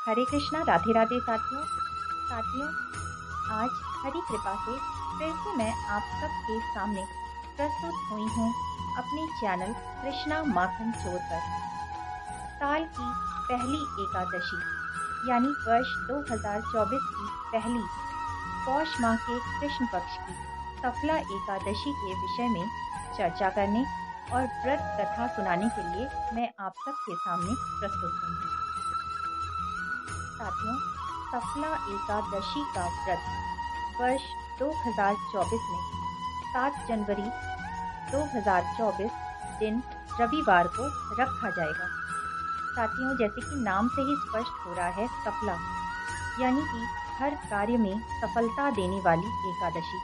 हरे कृष्णा, राधे राधे साथियों। साथियों, आज हरी कृपा से फिर से मैं आप सबके सामने प्रस्तुत हुई हूँ अपने चैनल कृष्णा माखन चोर पर। साल की पहली एकादशी यानी वर्ष 2024 की पहली पौष माह के कृष्ण पक्ष की सफला एकादशी के विषय में चर्चा करने और व्रत कथा सुनाने के लिए मैं आप सबके सामने प्रस्तुत हुई हूँ। साथियों, सफला एकादशी का व्रत वर्ष 2024 में 7 जनवरी 2024 दिन रविवार को रखा जाएगा। साथियों, जैसे कि नाम से ही स्पष्ट हो रहा है, सफला यानी कि हर कार्य में सफलता देने वाली एकादशी।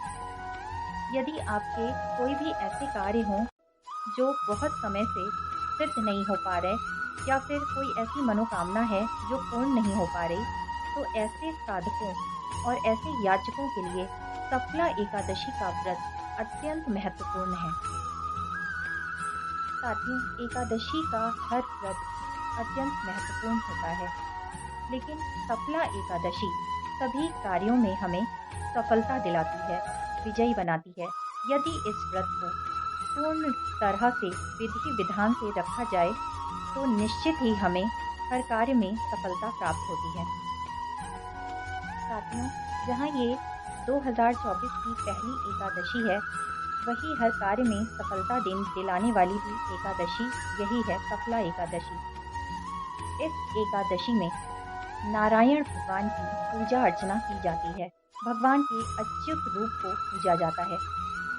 यदि आपके कोई भी ऐसे कार्य हों जो बहुत समय से सिद्ध नहीं हो पा रहे, या फिर कोई ऐसी मनोकामना है जो पूर्ण नहीं हो पा रही, तो ऐसे साधकों और ऐसे याचकों के लिए सफला एकादशी का व्रत अत्यंत महत्वपूर्ण है। साथियों, एकादशी का हर व्रत अत्यंत महत्वपूर्ण होता है, लेकिन सफला एकादशी सभी कार्यों में हमें सफलता दिलाती है, विजयी बनाती है। यदि इस व्रत को पूर्ण तरह से विधि विधान से रखा जाए तो निश्चित ही हमें हर कार्य में सफलता प्राप्त होती है। साथियों, जहाँ ये 2024 की पहली एकादशी है, वही हर कार्य में सफलता दिलाने वाली भी एकादशी यही है, सफला एकादशी। इस एकादशी में नारायण भगवान की पूजा अर्चना की जाती है, भगवान के अच्युत रूप को पूजा जाता है।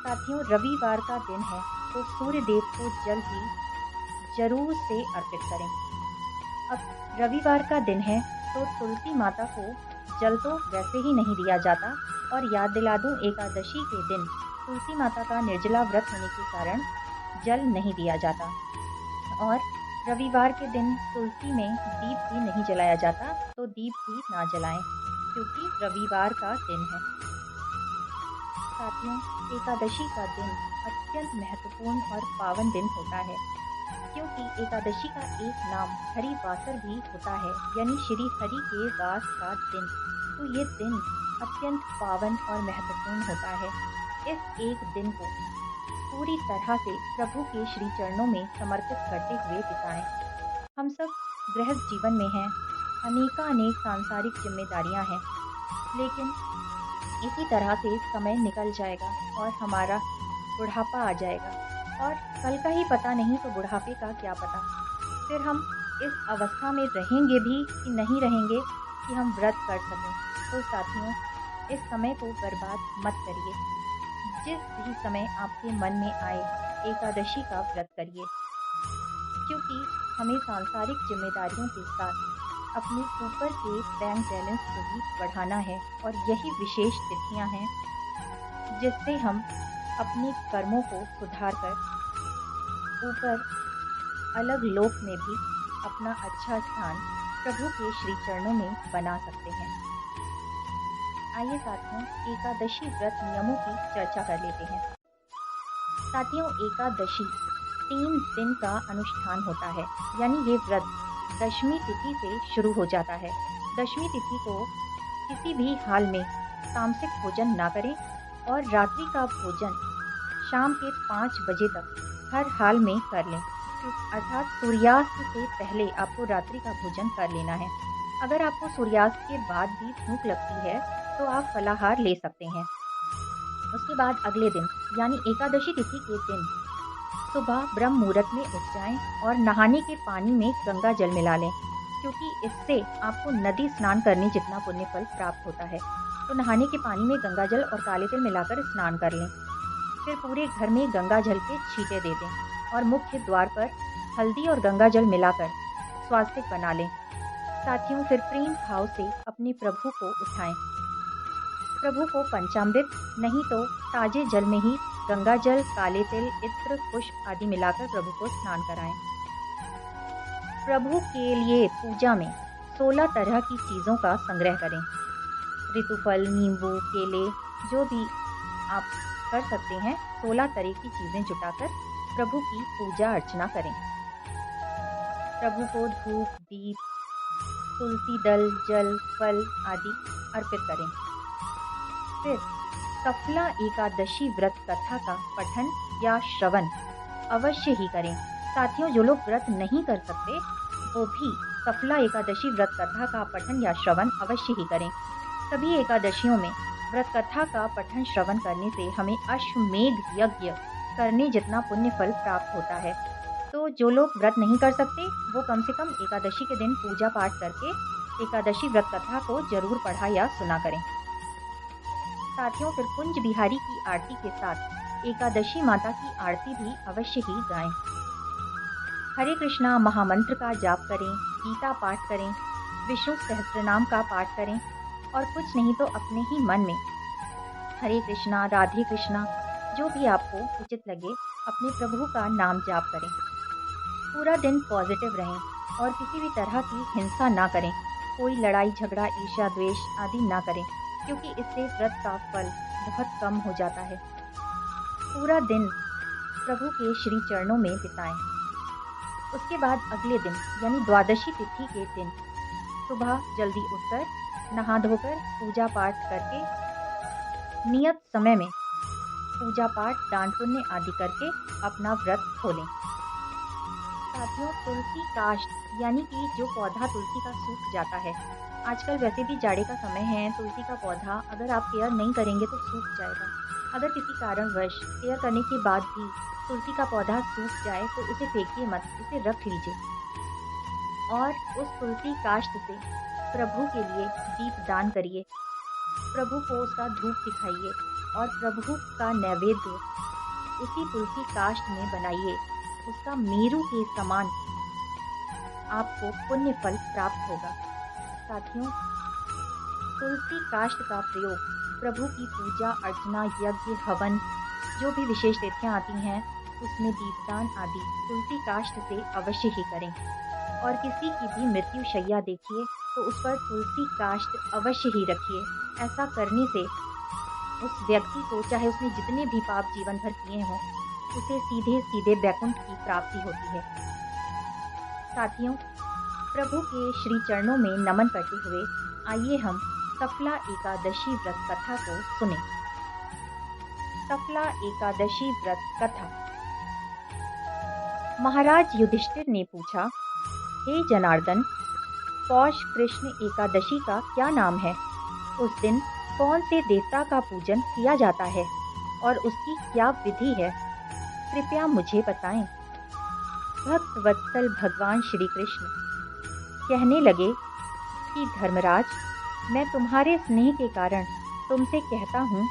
साथियों, रविवार का दिन है तो सूर्य देव को जल भी जरूर से अर्पित करें। अब रविवार का दिन है तो तुलसी माता को जल तो वैसे ही नहीं दिया जाता, और याद दिला दूं, एकादशी के दिन तुलसी माता का निर्जला व्रत होने के कारण जल नहीं दिया जाता, और रविवार के दिन तुलसी में दीप भी नहीं जलाया जाता, तो दीप भी ना जलाएं क्योंकि रविवार का दिन है। साथियों, एकादशी का दिन अत्यंत महत्वपूर्ण और पावन दिन होता है, क्योंकि एकादशी का एक नाम हरिवासर भी होता है, यानी श्री हरि के वास का दिन। तो ये दिन अत्यंत पावन और महत्वपूर्ण होता है। इस एक दिन को पूरी तरह से प्रभु के श्री चरणों में समर्पित करते हुए बिताएं। हम सब गृहस्थ जीवन में हैं, अनेक सांसारिक जिम्मेदारियां हैं, लेकिन इसी तरह से समय निकल जाएगा और हमारा बुढ़ापा आ जाएगा, और कल का ही पता नहीं तो बुढ़ापे का क्या पता। फिर हम इस अवस्था में रहेंगे भी कि नहीं रहेंगे कि हम व्रत कर सकें। तो साथियों, इस समय को बर्बाद मत करिए। जिस भी समय आपके मन में आए एकादशी का व्रत करिए, क्योंकि हमें सांसारिक जिम्मेदारियों के साथ अपने ऊपर के बैंक बैलेंस को भी बढ़ाना है, और यही विशेष तिथियां हैं जिससे हम अपने कर्मों को सुधार कर ऊपर अलग लोक में भी अपना अच्छा स्थान प्रभु के श्री चरणों में बना सकते हैं। आइए साथियों, एकादशी व्रत नियमों की चर्चा कर लेते हैं। साथियों, एकादशी 3 दिन का अनुष्ठान होता है, यानी ये व्रत दशमी तिथि से शुरू हो जाता है। दशमी तिथि को किसी भी हाल में तामसिक भोजन ना करें, और रात्रि का भोजन शाम के 5 बजे तक हर हाल में कर लें, अर्थात सूर्यास्त से पहले आपको रात्रि का भोजन कर लेना है। अगर आपको सूर्यास्त के बाद भी भूख लगती है तो आप फलाहार ले सकते हैं। उसके बाद अगले दिन यानी एकादशी तिथि के दिन सुबह ब्रह्म मुहूर्त में उठ जाएं और नहाने के पानी में गंगा जल मिला लें, क्योंकि इससे आपको नदी स्नान करने जितना पुण्य फल प्राप्त होता है। तो नहाने के पानी में गंगा जल और काले तिल मिलाकर स्नान कर लें। फिर पूरे घर में गंगा जल के छींटे दे दें, और मुख्य द्वार पर हल्दी और गंगा जल मिलाकर स्वास्तिक बना लें। साथियों, फिर प्रेम भाव से अपने प्रभु को उठाएं। प्रभु को पंचामृत नहीं तो ताजे जल में ही गंगा जल, काले तिल, इत्र, पुष्प आदि मिलाकर प्रभु को स्नान कराएं। प्रभु के लिए पूजा में 16 तरह की चीज़ों का संग्रह करें। ऋतुफल, नींबू, केले, जो भी आप कर सकते हैं, 16 तरह की चीज़ें जुटाकर प्रभु की पूजा अर्चना करें। प्रभु को धूप, दीप, तुलसी दल, जल, फल आदि अर्पित करें। फिर सफला एकादशी व्रत कथा का पठन या श्रवण अवश्य ही करें। साथियों, जो लोग व्रत नहीं कर सकते वो भी सफला एकादशी व्रत कथा का पठन या श्रवण अवश्य ही करें। सभी एकादशियों में व्रत कथा का पठन श्रवण करने से हमें अश्वमेध यज्ञ करने जितना पुण्य फल प्राप्त होता है। तो जो लोग व्रत नहीं कर सकते वो कम से कम एकादशी के दिन पूजा पाठ करके एकादशी व्रत कथा को जरूर पढ़ा या सुना करें। साथियों, फिर कुंज बिहारी की आरती के साथ एकादशी माता की आरती भी अवश्य ही गाएं। हरे कृष्णा महामंत्र का जाप करें, गीता पाठ करें, विष्णु सहस्त्रनाम का पाठ करें और कुछ नहीं तो अपने ही मन में हरे कृष्णा, राधे कृष्णा, जो भी आपको उचित लगे अपने प्रभु का नाम जाप करें। पूरा दिन पॉजिटिव रहें और किसी भी तरह की हिंसा ना करें। कोई लड़ाई झगड़ा, ईर्ष्या, द्वेष आदि ना करें, क्योंकि इससे व्रत का फल बहुत कम हो जाता है। पूरा दिन प्रभु के श्री चरणों में बिताएं। उसके बाद अगले दिन यानी द्वादशी तिथि के दिन सुबह जल्दी उठकर नहा धोकर पूजा पाठ करके नियत समय में पूजा पाठ, दान पुण्य आदि करके अपना व्रत खोलें। साथियों, तुलसी काष्ठ यानी कि जो पौधा तुलसी का सूख जाता है, आजकल वैसे भी जाड़े का समय है, तुलसी का पौधा अगर आप केयर नहीं करेंगे तो सूख जाएगा। अगर किसी कारणवश केयर करने के बाद भी तुलसी का पौधा सूख जाए तो उसे फेंकिए मत, उसे रख लीजिए और उस तुलसी काष्ठ से प्रभु के लिए दीप दान करिए। प्रभु को उसका धूप दिखाइए और प्रभु का नैवेद्य उसी तुलसी काष्ठ में बनाइए। उसका मेरू के समान आपको पुण्य फल प्राप्त होगा। साथियों, तुलसी काष्ठ का प्रयोग प्रभु की पूजा अर्चना, यज्ञ, हवन, जो भी विशेष तिथियां आती हैं उसमें दीपदान आदि तुलसी काष्ठ से अवश्य ही करें। और किसी की भी मृत्यु शैया देखिए तो उस पर तुलसी काष्ठ अवश्य ही रखिए। ऐसा करने से उस व्यक्ति को, चाहे उसने जितने भी पाप जीवन भर किए हों, उसे सीधे सीधे वैकुंठ की प्राप्ति होती है। साथियों, प्रभु के श्री चरणों में नमन करते हुए आइए हम सफला एकादशी व्रत कथा को सुने। सफला एकादशी व्रत कथा। महाराज युधिष्ठिर ने पूछा, हे जनार्दन, पौष कृष्ण एकादशी का क्या नाम है? उस दिन कौन से देवता का पूजन किया जाता है और उसकी क्या विधि है? कृपया मुझे बताएं। भक्त वत्सल भगवान श्री कृष्ण कहने लगे कि धर्मराज, मैं तुम्हारे स्नेह के कारण तुमसे कहता हूँ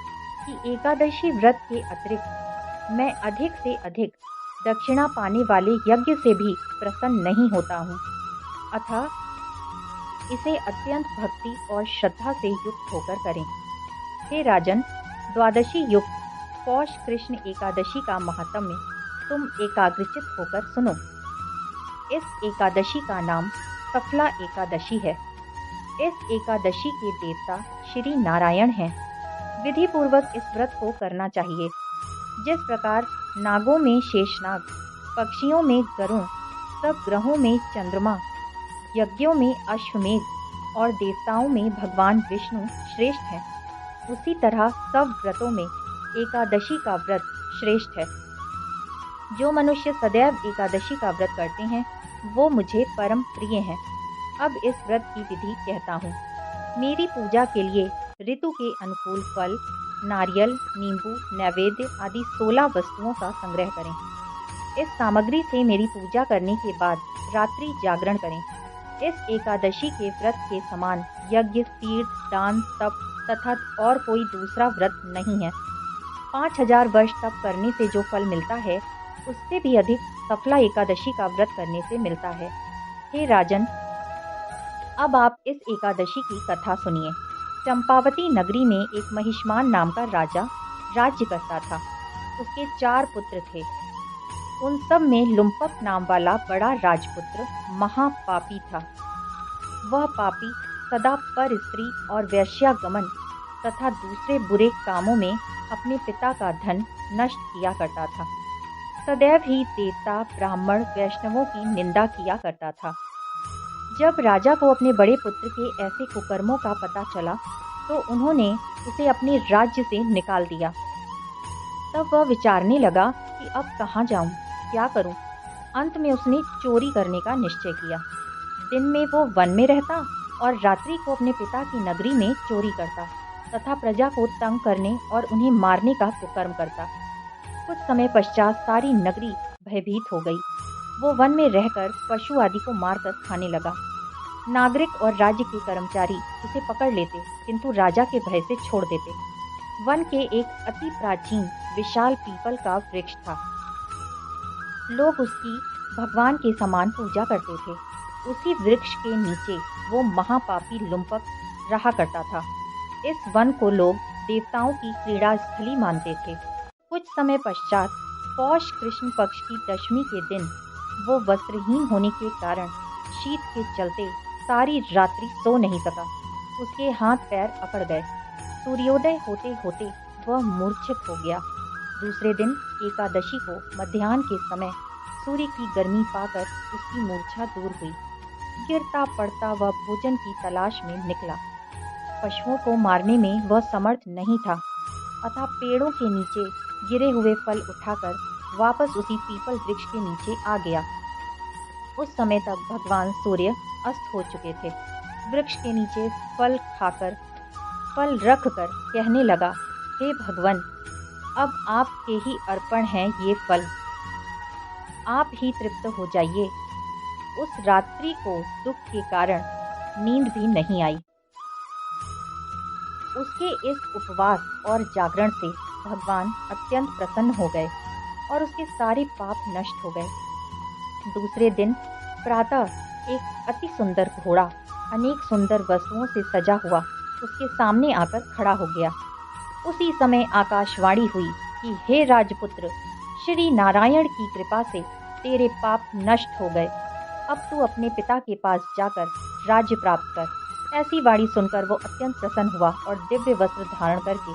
कि एकादशी व्रत के अतिरिक्त मैं अधिक से अधिक दक्षिणा पाने वाले यज्ञ से भी प्रसन्न नहीं होता हूँ। अतः इसे अत्यंत भक्ति और श्रद्धा से युक्त होकर करें। हे राजन, द्वादशी युक्त पौष कृष्ण एकादशी का महात्म्य तुम एकाग्रचित होकर सुनो। इस एकादशी का नाम सफला एकादशी है। इस एकादशी के देवता श्री नारायण हैं। विधि पूर्वक इस व्रत को करना चाहिए। जिस प्रकार नागों में शेषनाग, पक्षियों में गरुण, सब ग्रहों में चंद्रमा, यज्ञों में अश्वमेध और देवताओं में भगवान विष्णु श्रेष्ठ हैं, उसी तरह सब व्रतों में एकादशी का व्रत श्रेष्ठ है। जो मनुष्य सदैव एकादशी का व्रत करते हैं वो मुझे परम प्रिय हैं। अब इस व्रत की विधि कहता हूँ। मेरी पूजा के लिए ऋतु के अनुकूल फल, नारियल, नींबू, नैवेद्य आदि 16 वस्तुओं का संग्रह करें। इस सामग्री से मेरी पूजा करने के बाद रात्रि जागरण करें। इस एकादशी के व्रत के समान यज्ञ, तीर्थ, दान, तप तथा और कोई दूसरा व्रत नहीं है। 5000 वर्ष तप करने से जो फल मिलता है उससे भी अधिक सफला एकादशी का व्रत करने से मिलता है। हे राजन, अब आप इस एकादशी की कथा सुनिए। चंपावती नगरी में एक महिष्मान नाम का राजा राज्य करता था। उसके 4 पुत्र थे। उन सब में लुम्पक नाम वाला बड़ा राजपुत्र महापापी था। वह पापी सदा पर स्त्री और वैश्यागमन तथा दूसरे बुरे कामों में अपने पिता का धन नष्ट किया करता था। सदैव ही देवता, ब्राह्मण, वैष्णवों की निंदा किया करता था। जब राजा को अपने बड़े पुत्र के ऐसे कुकर्मों का पता चला तो उन्होंने उसे अपने राज्य से निकाल दिया। तब वह विचारने लगा कि अब कहाँ जाऊं, क्या करूं। अंत में उसने चोरी करने का निश्चय किया। दिन में वो वन में रहता और रात्रि को अपने पिता की नगरी में चोरी करता तथा प्रजा को तंग करने और उन्हें मारने का कुकर्म करता। कुछ समय पश्चात सारी नगरी भयभीत हो गई। वो वन में रहकर पशु आदि को मारकर खाने लगा। नागरिक और राज्य के कर्मचारी उसे पकड़ लेते किंतु राजा के भय से छोड़ देते। वन के एक अति प्राचीन विशाल पीपल का वृक्ष था। लोग उसकी भगवान के समान पूजा करते थे। उसी वृक्ष के नीचे वो महापापी लुम्पक रहा करता था। इस वन को लोग देवताओं की क्रीड़ा स्थली मानते थे। कुछ समय पश्चात पौष कृष्ण पक्ष की दशमी के दिन वो वस्त्रहीन होने के कारण शीत के चलते सारी रात्रि सो नहीं सका। उसके हाथ पैर अकड़ गए। सूर्योदय होते होते वह मूर्छित हो गया। दूसरे दिन एकादशी को मध्याह्न के समय सूर्य की गर्मी पाकर उसकी मूर्छा दूर हुई। गिरता पड़ता वह भोजन की तलाश में निकला। पशुओं को मारने में वह समर्थ नहीं था अतः पेड़ों के नीचे गिरे हुए फल उठाकर वापस उसी पीपल वृक्ष के नीचे आ गया। उस समय तक भगवान सूर्य अस्त हो चुके थे। वृक्ष के नीचे फल रखकर कहने लगा, हे भगवान, अब आपके ही अर्पण हैं ये फल, आप ही तृप्त हो जाइए। उस रात्रि को दुख के कारण नींद भी नहीं आई। उसके इस उपवास और जागरण से भगवान अत्यंत प्रसन्न हो गए और उसके सारे पाप नष्ट हो गए। दूसरे दिन प्रातः एक अति सुंदर घोड़ा अनेक सुंदर वस्तुओं से सजा हुआ उसके सामने आकर खड़ा हो गया। उसी समय आकाशवाणी हुई कि हे राजपुत्र, श्री नारायण की कृपा से तेरे पाप नष्ट हो गए। अब तू अपने पिता के पास जाकर राज्य प्राप्त कर। ऐसी वाणी सुनकर वो अत्यंत प्रसन्न हुआ और दिव्य वस्त्र धारण करके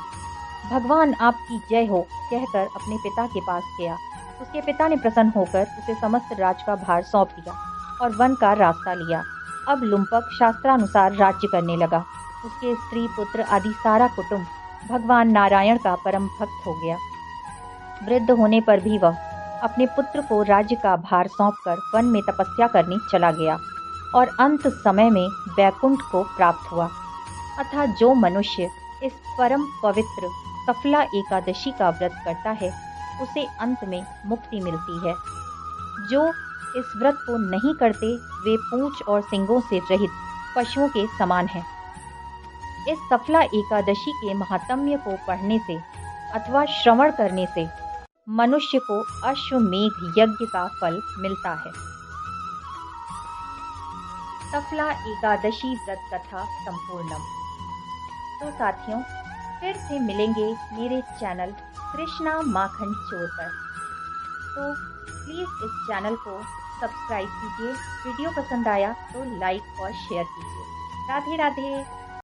भगवान आपकी जय हो कहकर अपने पिता के पास गया। उसके पिता ने प्रसन्न होकर उसे समस्त राज का भार सौंप दिया और वन का रास्ता लिया। अब लुम्पक शास्त्रानुसार राज्य करने लगा। उसके स्त्री पुत्र आदि सारा कुटुंब भगवान नारायण का परम भक्त हो गया। वृद्ध होने पर भी वह अपने पुत्र को राज्य का भार सौंपकर वन में तपस्या करने चला गया और अंत समय में वैकुंठ को प्राप्त हुआ। अतः जो मनुष्य इस परम पवित्र सफला एकादशी का व्रत करता है उसे अंत में मुक्ति मिलती है। जो इस व्रत को नहीं करते वे पूंछ और सींगों से रहित पशुओं के समान हैं। इस सफला एकादशी के महात्म्य को पढ़ने से अथवा श्रवण करने से मनुष्य को अश्वमेघ यज्ञ का फल मिलता है। सफला एकादशी व्रत कथा संपूर्णम। तो साथियों, फिर से मिलेंगे मेरे चैनल कृष्णा माखन चोर पर। तो प्लीज़ इस चैनल को सब्सक्राइब कीजिए। वीडियो पसंद आया तो लाइक और शेयर कीजिए। राधे राधे।